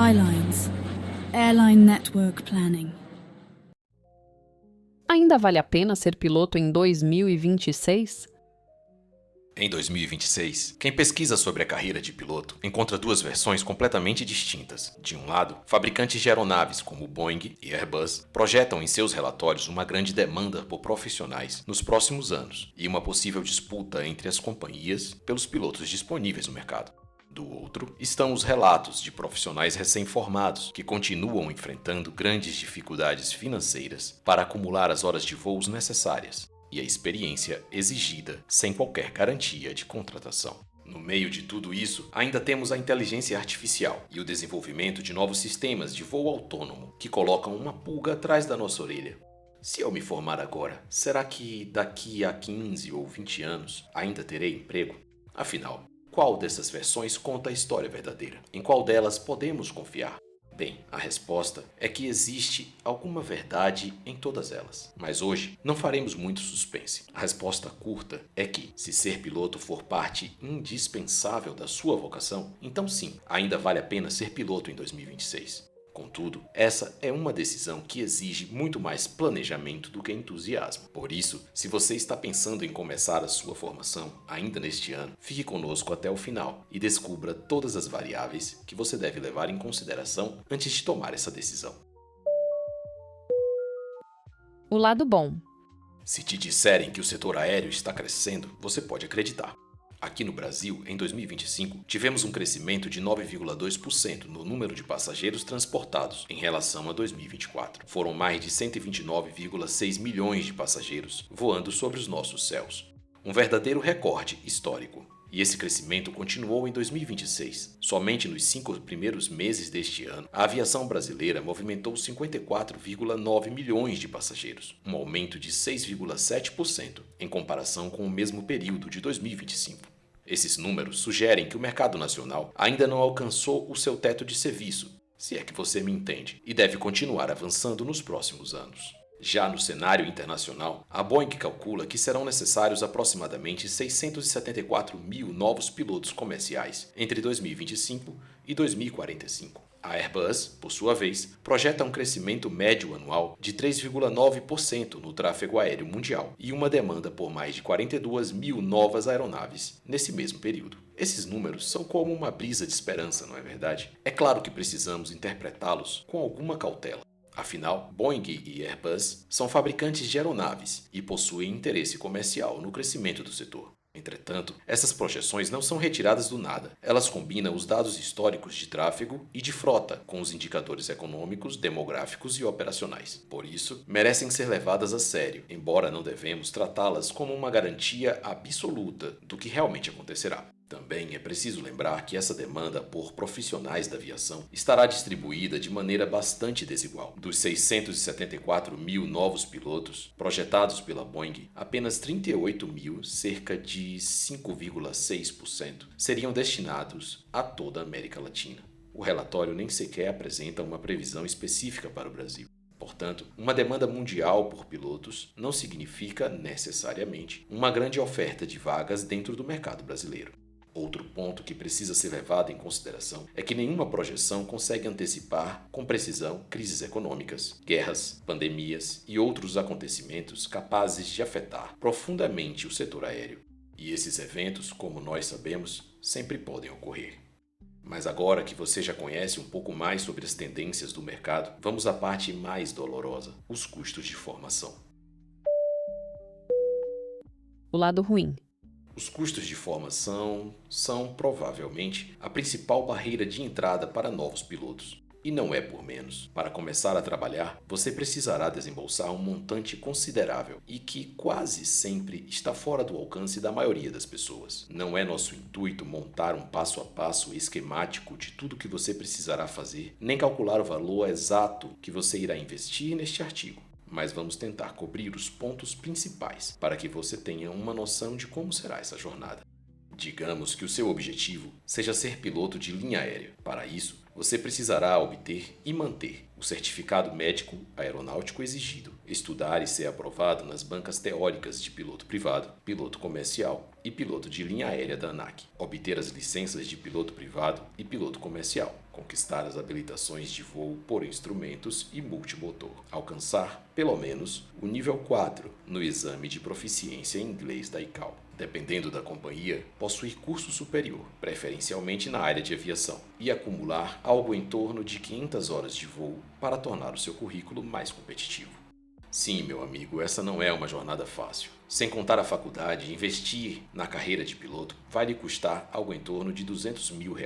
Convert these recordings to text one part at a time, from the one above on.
Skylines. Airline Network Planning. Ainda vale a pena ser piloto em 2026? Em 2026, quem pesquisa sobre a carreira de piloto encontra duas versões completamente distintas. De um lado, fabricantes de aeronaves como Boeing e Airbus projetam em seus relatórios uma grande demanda por profissionais nos próximos anos e uma possível disputa entre as companhias pelos pilotos disponíveis no mercado. Do outro, estão os relatos de profissionais recém-formados que continuam enfrentando grandes dificuldades financeiras para acumular as horas de voos necessárias e a experiência exigida sem qualquer garantia de contratação. No meio de tudo isso, ainda temos a inteligência artificial e o desenvolvimento de novos sistemas de voo autônomo que colocam uma pulga atrás da nossa orelha. Se eu me formar agora, será que daqui a 15 ou 20 anos ainda terei emprego? Afinal, qual dessas versões conta a história verdadeira? Em qual delas podemos confiar? Bem, a resposta é que existe alguma verdade em todas elas. Mas hoje não faremos muito suspense. A resposta curta é que, se ser piloto for parte indispensável da sua vocação, então sim, ainda vale a pena ser piloto em 2026. Contudo, essa é uma decisão que exige muito mais planejamento do que entusiasmo. Por isso, se você está pensando em começar a sua formação ainda neste ano, fique conosco até o final e descubra todas as variáveis que você deve levar em consideração antes de tomar essa decisão. O lado bom. Se te disserem que o setor aéreo está crescendo, você pode acreditar. Aqui no Brasil, em 2025, tivemos um crescimento de 9,2% no número de passageiros transportados em relação a 2024. Foram mais de 129,6 milhões de passageiros voando sobre os nossos céus. Um verdadeiro recorde histórico. E esse crescimento continuou em 2026. Somente nos 5 primeiros meses deste ano, a aviação brasileira movimentou 54,9 milhões de passageiros, um aumento de 6,7% em comparação com o mesmo período de 2025. Esses números sugerem que o mercado nacional ainda não alcançou o seu teto de serviço, se é que você me entende, e deve continuar avançando nos próximos anos. Já no cenário internacional, a Boeing calcula que serão necessários aproximadamente 674 mil novos pilotos comerciais entre 2025 e 2045. A Airbus, por sua vez, projeta um crescimento médio anual de 3,9% no tráfego aéreo mundial e uma demanda por mais de 42 mil novas aeronaves nesse mesmo período. Esses números são como uma brisa de esperança, não é verdade? É claro que precisamos interpretá-los com alguma cautela. Afinal, Boeing e Airbus são fabricantes de aeronaves e possuem interesse comercial no crescimento do setor. Entretanto, essas projeções não são retiradas do nada. Elas combinam os dados históricos de tráfego e de frota com os indicadores econômicos, demográficos e operacionais. Por isso, merecem ser levadas a sério, embora não devemos tratá-las como uma garantia absoluta do que realmente acontecerá. Também é preciso lembrar que essa demanda por profissionais da aviação estará distribuída de maneira bastante desigual. Dos 674 mil novos pilotos projetados pela Boeing, apenas 38 mil, cerca de 5,6%, seriam destinados a toda a América Latina. O relatório nem sequer apresenta uma previsão específica para o Brasil. Portanto, uma demanda mundial por pilotos não significa, necessariamente, uma grande oferta de vagas dentro do mercado brasileiro. Outro ponto que precisa ser levado em consideração é que nenhuma projeção consegue antecipar com precisão crises econômicas, guerras, pandemias e outros acontecimentos capazes de afetar profundamente o setor aéreo. E esses eventos, como nós sabemos, sempre podem ocorrer. Mas agora que você já conhece um pouco mais sobre as tendências do mercado, vamos à parte mais dolorosa: os custos de formação. O lado ruim. Os custos de formação são, provavelmente, a principal barreira de entrada para novos pilotos. E não é por menos. Para começar a trabalhar, você precisará desembolsar um montante considerável e que quase sempre está fora do alcance da maioria das pessoas. Não é nosso intuito montar um passo a passo esquemático de tudo que você precisará fazer, nem calcular o valor exato que você irá investir neste artigo. Mas vamos tentar cobrir os pontos principais para que você tenha uma noção de como será essa jornada. Digamos que o seu objetivo seja ser piloto de linha aérea. Para isso, você precisará obter e manter o certificado médico aeronáutico exigido, estudar e ser aprovado nas bancas teóricas de piloto privado, piloto comercial e piloto de linha aérea da ANAC, obter as licenças de piloto privado e piloto comercial, conquistar as habilitações de voo por instrumentos e multimotor, alcançar, pelo menos, o nível 4 no exame de proficiência em inglês da ICAO. Dependendo da companhia, possuir curso superior, preferencialmente na área de aviação, e acumular algo em torno de 500 horas de voo para tornar o seu currículo mais competitivo. Sim, meu amigo, essa não é uma jornada fácil. Sem contar a faculdade, investir na carreira de piloto vai lhe custar algo em torno de R$200 mil,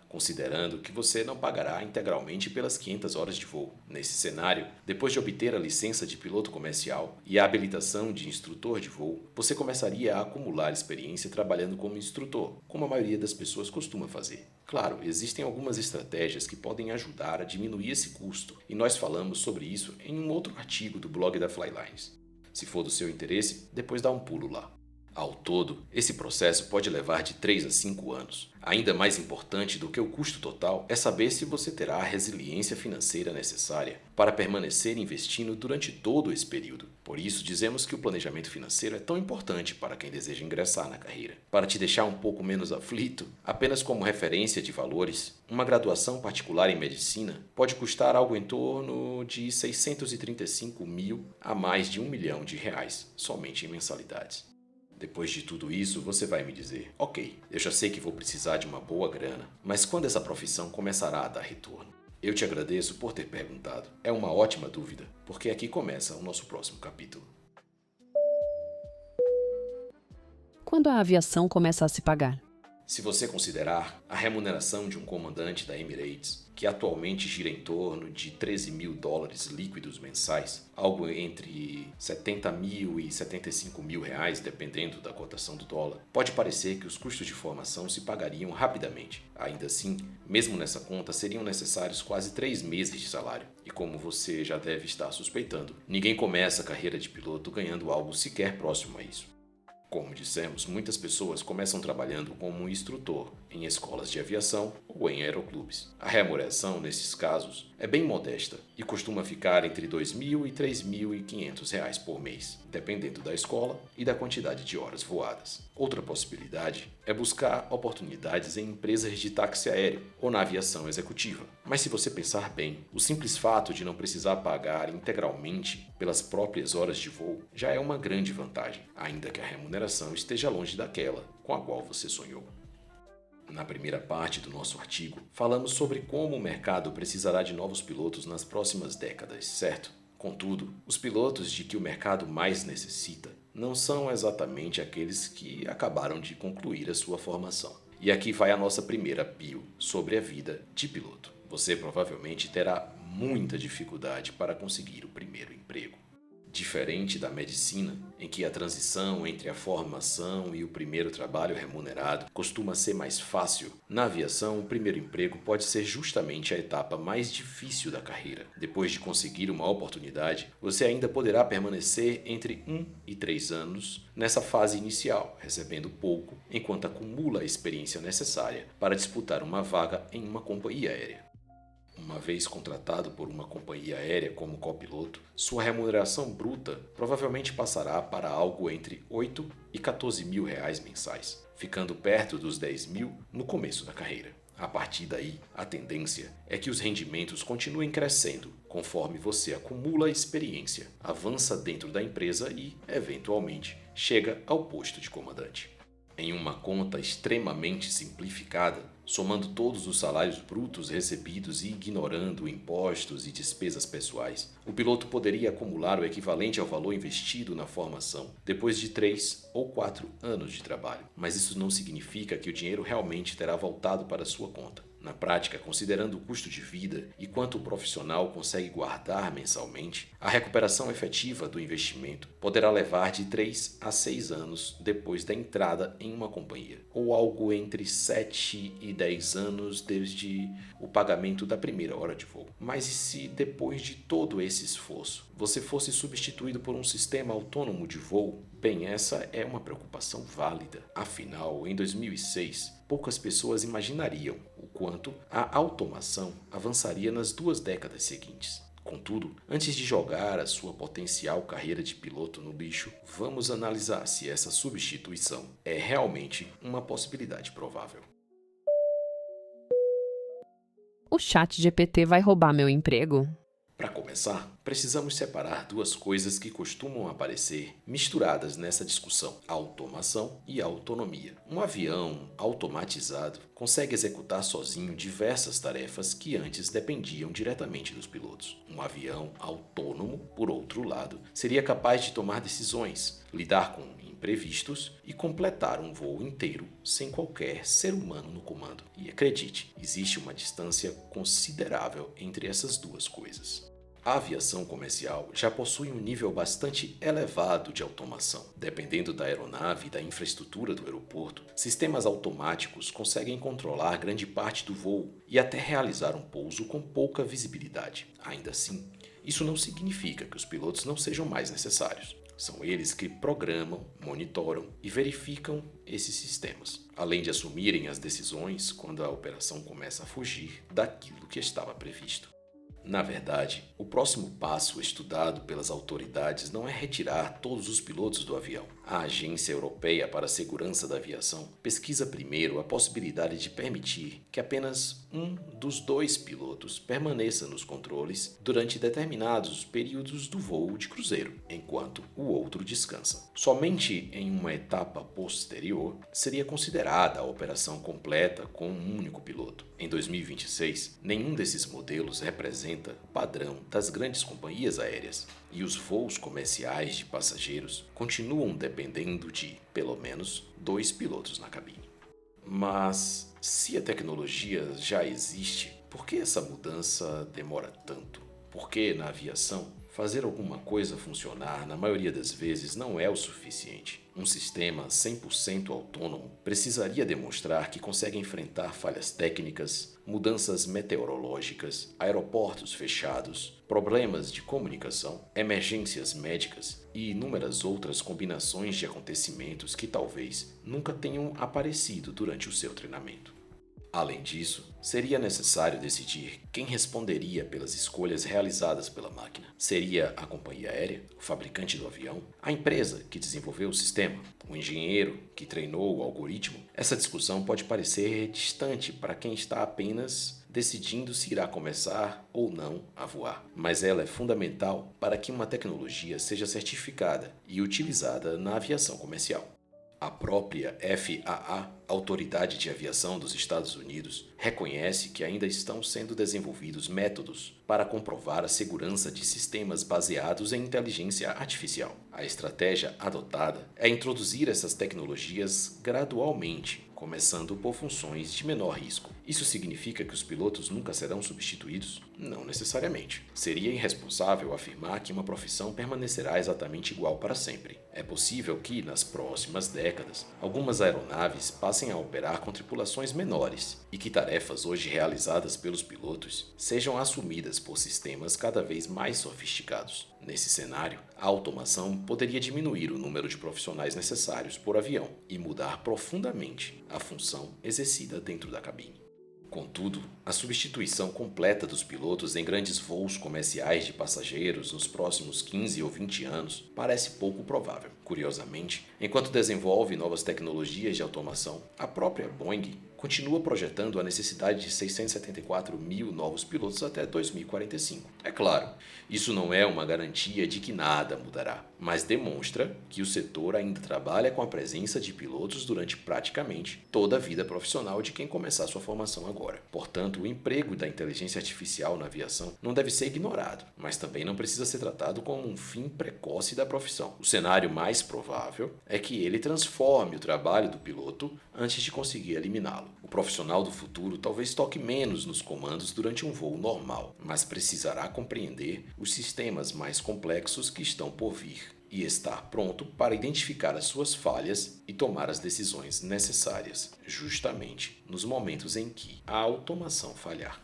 considerando que você não pagará integralmente pelas 500 horas de voo. Nesse cenário, depois de obter a licença de piloto comercial e a habilitação de instrutor de voo, você começaria a acumular experiência trabalhando como instrutor, como a maioria das pessoas costuma fazer. Claro, existem algumas estratégias que podem ajudar a diminuir esse custo, e nós falamos sobre isso em um outro artigo do blog da Flylines. Se for do seu interesse, depois dá um pulo lá. Ao todo, esse processo pode levar de 3 a 5 anos. Ainda mais importante do que o custo total é saber se você terá a resiliência financeira necessária para permanecer investindo durante todo esse período. Por isso, dizemos que o planejamento financeiro é tão importante para quem deseja ingressar na carreira. Para te deixar um pouco menos aflito, apenas como referência de valores, uma graduação particular em medicina pode custar algo em torno de 635 mil a mais de R$1 milhão, somente em mensalidades. Depois de tudo isso, você vai me dizer: ok, eu já sei que vou precisar de uma boa grana, mas quando essa profissão começará a dar retorno? Eu te agradeço por ter perguntado. É uma ótima dúvida, porque aqui começa o nosso próximo capítulo. Quando a aviação começa a se pagar? Se você considerar a remuneração de um comandante da Emirates, que atualmente gira em torno de $13 mil líquidos mensais, algo entre 70 mil e 75 mil reais, dependendo da cotação do dólar, pode parecer que os custos de formação se pagariam rapidamente. Ainda assim, mesmo nessa conta, seriam necessários quase 3 meses de salário. E como você já deve estar suspeitando, ninguém começa a carreira de piloto ganhando algo sequer próximo a isso. Como dissemos, muitas pessoas começam trabalhando como instrutor em escolas de aviação ou em aeroclubes. A remuneração, nesses casos, é bem modesta e costuma ficar entre R$2.000 e R$3.500 por mês, dependendo da escola e da quantidade de horas voadas. Outra possibilidade é buscar oportunidades em empresas de táxi aéreo ou na aviação executiva. Mas se você pensar bem, o simples fato de não precisar pagar integralmente pelas próprias horas de voo já é uma grande vantagem, ainda que a remuneração esteja longe daquela com a qual você sonhou. Na primeira parte do nosso artigo, falamos sobre como o mercado precisará de novos pilotos nas próximas décadas, certo? Contudo, os pilotos de que o mercado mais necessita não são exatamente aqueles que acabaram de concluir a sua formação. E aqui vai a nossa primeira bio sobre a vida de piloto. Você provavelmente terá muita dificuldade para conseguir o primeiro emprego. Diferente da medicina, em que a transição entre a formação e o primeiro trabalho remunerado costuma ser mais fácil, na aviação o primeiro emprego pode ser justamente a etapa mais difícil da carreira. Depois de conseguir uma oportunidade, você ainda poderá permanecer entre 1 e 3 anos nessa fase inicial, recebendo pouco, enquanto acumula a experiência necessária para disputar uma vaga em uma companhia aérea. Uma vez contratado por uma companhia aérea como copiloto, sua remuneração bruta provavelmente passará para algo entre 8 e 14 mil reais mensais, ficando perto dos 10 mil no começo da carreira. A partir daí, a tendência é que os rendimentos continuem crescendo conforme você acumula experiência, avança dentro da empresa e, eventualmente, chega ao posto de comandante. Em uma conta extremamente simplificada, somando todos os salários brutos recebidos e ignorando impostos e despesas pessoais, o piloto poderia acumular o equivalente ao valor investido na formação depois de 3 ou 4 anos de trabalho. Mas isso não significa que o dinheiro realmente terá voltado para sua conta. Na prática, considerando o custo de vida e quanto o profissional consegue guardar mensalmente, a recuperação efetiva do investimento poderá levar de 3 a 6 anos depois da entrada em uma companhia, ou algo entre 7 e 10 anos desde o pagamento da primeira hora de voo. Mas e se depois de todo esse esforço, você fosse substituído por um sistema autônomo de voo? Bem, essa é uma preocupação válida. Afinal, em 2006, poucas pessoas imaginariam o quanto a automação avançaria nas 2 décadas seguintes. Contudo, antes de jogar a sua potencial carreira de piloto no lixo, vamos analisar se essa substituição é realmente uma possibilidade provável. O ChatGPT vai roubar meu emprego? Para começar, precisamos separar 2 coisas que costumam aparecer misturadas nessa discussão: automação e autonomia. Um avião automatizado consegue executar sozinho diversas tarefas que antes dependiam diretamente dos pilotos. Um avião autônomo, por outro lado, seria capaz de tomar decisões, lidar com imprevistos e completar um voo inteiro sem qualquer ser humano no comando. E acredite, existe uma distância considerável entre essas 2 coisas. A aviação comercial já possui um nível bastante elevado de automação. Dependendo da aeronave e da infraestrutura do aeroporto, sistemas automáticos conseguem controlar grande parte do voo e até realizar um pouso com pouca visibilidade. Ainda assim, isso não significa que os pilotos não sejam mais necessários. São eles que programam, monitoram e verificam esses sistemas, além de assumirem as decisões quando a operação começa a fugir daquilo que estava previsto. Na verdade, o próximo passo estudado pelas autoridades não é retirar todos os pilotos do avião. A Agência Europeia para a Segurança da Aviação pesquisa primeiro a possibilidade de permitir que apenas um dos 2 pilotos permaneça nos controles durante determinados períodos do voo de cruzeiro, enquanto o outro descansa. Somente em uma etapa posterior seria considerada a operação completa com um único piloto. Em 2026, nenhum desses modelos representa o padrão das grandes companhias aéreas, e os voos comerciais de passageiros continuam dependendo de, pelo menos, 2 pilotos na cabine. Mas, se a tecnologia já existe, por que essa mudança demora tanto? Por que, na aviação, fazer alguma coisa funcionar, na maioria das vezes, não é o suficiente? Um sistema 100% autônomo precisaria demonstrar que consegue enfrentar falhas técnicas, mudanças meteorológicas, aeroportos fechados, problemas de comunicação, emergências médicas e inúmeras outras combinações de acontecimentos que talvez nunca tenham aparecido durante o seu treinamento. Além disso, seria necessário decidir quem responderia pelas escolhas realizadas pela máquina. Seria a companhia aérea, o fabricante do avião, a empresa que desenvolveu o sistema, o engenheiro que treinou o algoritmo? Essa discussão pode parecer distante para quem está apenas decidindo se irá começar ou não a voar, mas ela é fundamental para que uma tecnologia seja certificada e utilizada na aviação comercial. A própria FAA, Autoridade de Aviação dos Estados Unidos, reconhece que ainda estão sendo desenvolvidos métodos para comprovar a segurança de sistemas baseados em inteligência artificial. A estratégia adotada é introduzir essas tecnologias gradualmente, começando por funções de menor risco. Isso significa que os pilotos nunca serão substituídos? Não necessariamente. Seria irresponsável afirmar que uma profissão permanecerá exatamente igual para sempre. É possível que, nas próximas décadas, algumas aeronaves passem a operar com tripulações menores e que tarefas hoje realizadas pelos pilotos sejam assumidas por sistemas cada vez mais sofisticados. Nesse cenário, a automação poderia diminuir o número de profissionais necessários por avião e mudar profundamente a função exercida dentro da cabine. Contudo, a substituição completa dos pilotos em grandes voos comerciais de passageiros nos próximos 15 ou 20 anos parece pouco provável. Curiosamente, enquanto desenvolve novas tecnologias de automação, a própria Boeing continua projetando a necessidade de 674 mil novos pilotos até 2045. É claro, isso não é uma garantia de que nada mudará, mas demonstra que o setor ainda trabalha com a presença de pilotos durante praticamente toda a vida profissional de quem começar sua formação agora. Portanto, o emprego da inteligência artificial na aviação não deve ser ignorado, mas também não precisa ser tratado como um fim precoce da profissão. O cenário mais provável é que ele transforme o trabalho do piloto antes de conseguir eliminá-lo. O profissional do futuro talvez toque menos nos comandos durante um voo normal, mas precisará compreender os sistemas mais complexos que estão por vir e estar pronto para identificar as suas falhas e tomar as decisões necessárias, justamente nos momentos em que a automação falhar.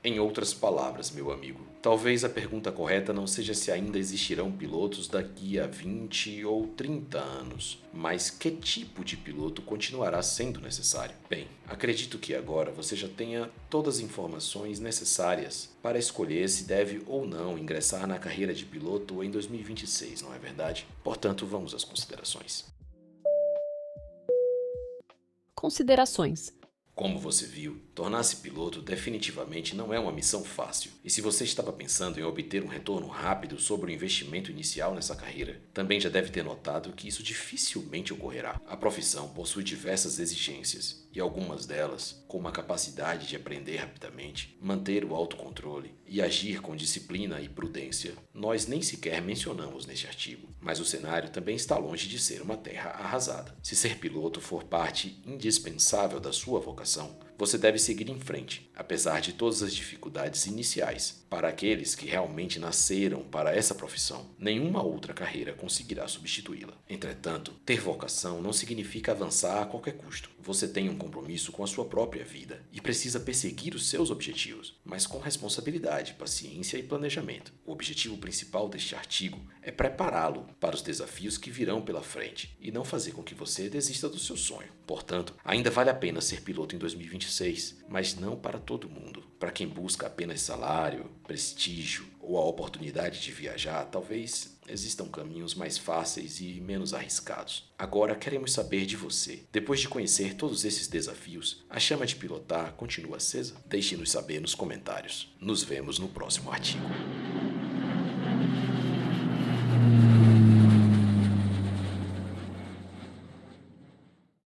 Em outras palavras, meu amigo, talvez a pergunta correta não seja se ainda existirão pilotos daqui a 20 ou 30 anos, mas que tipo de piloto continuará sendo necessário. Bem, acredito que agora você já tenha todas as informações necessárias para escolher se deve ou não ingressar na carreira de piloto em 2026, não é verdade? Portanto, vamos às considerações. Considerações. Como você viu, tornar-se piloto definitivamente não é uma missão fácil. E se você estava pensando em obter um retorno rápido sobre o investimento inicial nessa carreira, também já deve ter notado que isso dificilmente ocorrerá. A profissão possui diversas exigências, e algumas delas, como a capacidade de aprender rapidamente, manter o autocontrole e agir com disciplina e prudência, nós nem sequer mencionamos neste artigo. Mas o cenário também está longe de ser uma terra arrasada. Se ser piloto for parte indispensável da sua vocação, você deve seguir em frente, apesar de todas as dificuldades iniciais. Para aqueles que realmente nasceram para essa profissão, nenhuma outra carreira conseguirá substituí-la. Entretanto, ter vocação não significa avançar a qualquer custo. Você tem um compromisso com a sua própria vida e precisa perseguir os seus objetivos, mas com responsabilidade, paciência e planejamento. O objetivo principal deste artigo é prepará-lo para os desafios que virão pela frente e não fazer com que você desista do seu sonho. Portanto, ainda vale a pena ser piloto em 2026, mas não para todo mundo. Para quem busca apenas salário, prestígio ou a oportunidade de viajar, talvez existam caminhos mais fáceis e menos arriscados. Agora queremos saber de você. Depois de conhecer todos esses desafios, a chama de pilotar continua acesa? Deixe-nos saber nos comentários. Nos vemos no próximo artigo.